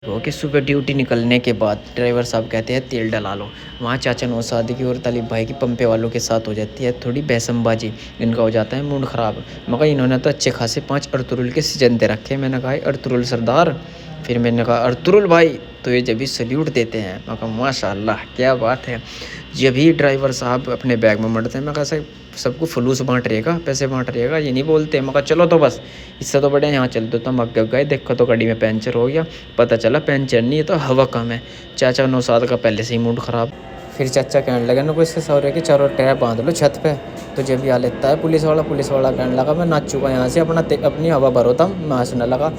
हो कि सुबह ड्यूटी निकलने के बाद ड्राइवर साहब कहते हैं तेल डला लो। वहाँ चाचा नौशादी की और तालिब भाई की पंपे वालों के साथ हो जाती है थोड़ी बहसमबाजी। इनका हो जाता है मूड ख़राब। मगर इन्होंने तो अच्छे खासे 5 अर्तुरुल के सीजन दे रखे। मैंने कहा अर्तुरुल सरदार, फिर मैंने कहा अर्तुरुल भाई, तो ये जब भी सल्यूट देते हैं मैं कहा माशाल्लाह क्या बात है। जब भी ड्राइवर साहब अपने बैग में मरते हैं मैं कहा सबको फलूस बांट रहेगा, पैसे बांट रहेगा, ये नहीं बोलते। मैं कहा चलो तो बस इससे तो बढ़िया यहाँ चल दो। तो हम अग गए, देखो तो गाड़ी में पंचर हो गया। पता चला पंचर नहीं है तो हवा कम है। चाचा नौसाद का पहले से ही मूड ख़राब। फिर चाचा कहने लगे ना, कोई इसके सौरे के चारों टायर बांध लो छत पे। तो जब भी आ लेता है पुलिस वाला कहने लगा मैं नाचूंगा यहाँ से, अपनी हवा भरो था। मैं हंसने लगा।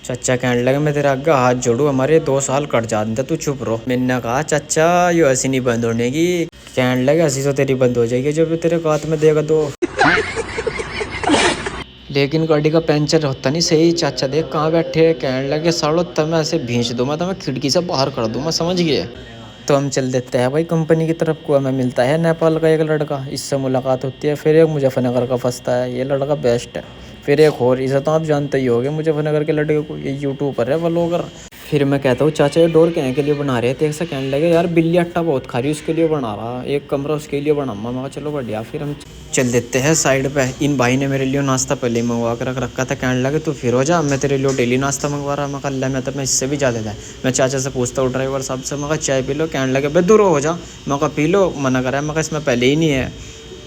चाचा कहने लगे मैं तेरे आगे हाथ जोड़ू, हमारे 2 साल कट जाते, तू चुप रहो। मैंने कहा चाचा ये हंसी नहीं बंद होने की। कहने लगे हंसी तो तेरी बंद हो जाएगी जब तेरे हाथ में देगा तो। लेकिन गाड़ी का पंचर होता नहीं सही। चाचा देख कहाँ बैठे, कहने लगे सालो तब मैं ऐसे भींच दूँ, मैं तुम्हें खिड़की से बाहर कर दूँ, मैं समझ गया। तो हम चल देते हैं भाई कंपनी की तरफ को। हमें मिलता है नेपाल का एक लड़का, इससे मुलाकात होती है। फिर एक मुजफ्फरनगर का फंसता है, ये लड़का बेस्ट है। फिर एक और, इसे तो आप जानते ही होगे मुजफ्फरनगर के लड़के को, ये यूट्यूबर है व्लॉगर। फिर मैं कहता हूँ चाचा ये डोर कहने के लिए बना रहे थे। एक से कहने लगे यार बिल्ली अट्टा बहुत खा रही उसके लिए बना रहा, एक कमरा उसके लिए बनाऊंगा। मैं कहा चलो बढ़िया। फिर हम चल देते हैं साइड पे। इन भाई ने मेरे लिए नाश्ता पहले ही मंगवा कर रख रखा था। कहने लगे तू फिर हो जा, मैं तेरे लिए डेली नाश्ता मंगवा रहा। मैं कहा अल्लाह मैं तो मैं इससे भी ज़्यादा था। मैं चाचा से पूछता हूँ ड्राइवर साहब से, मैं कहा चाय पी लो। कहने लगे बे दूर हो जा। मैं कहा पी लो, मना करा। मैं कहा इसमें पहले ही नहीं है।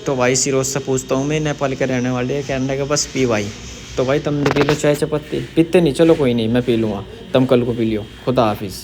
तो भाई सिरोज से पूछता हूँ मैं, नेपाल के रहने वाले। कहने लगे बस पी भाई। तो भाई तुम भी पी लो चाय चपत्ती। पीते नहीं, चलो कोई नहीं मैं पी लूँगा, तुम कल को पी लियो। खुदा हाफिज़।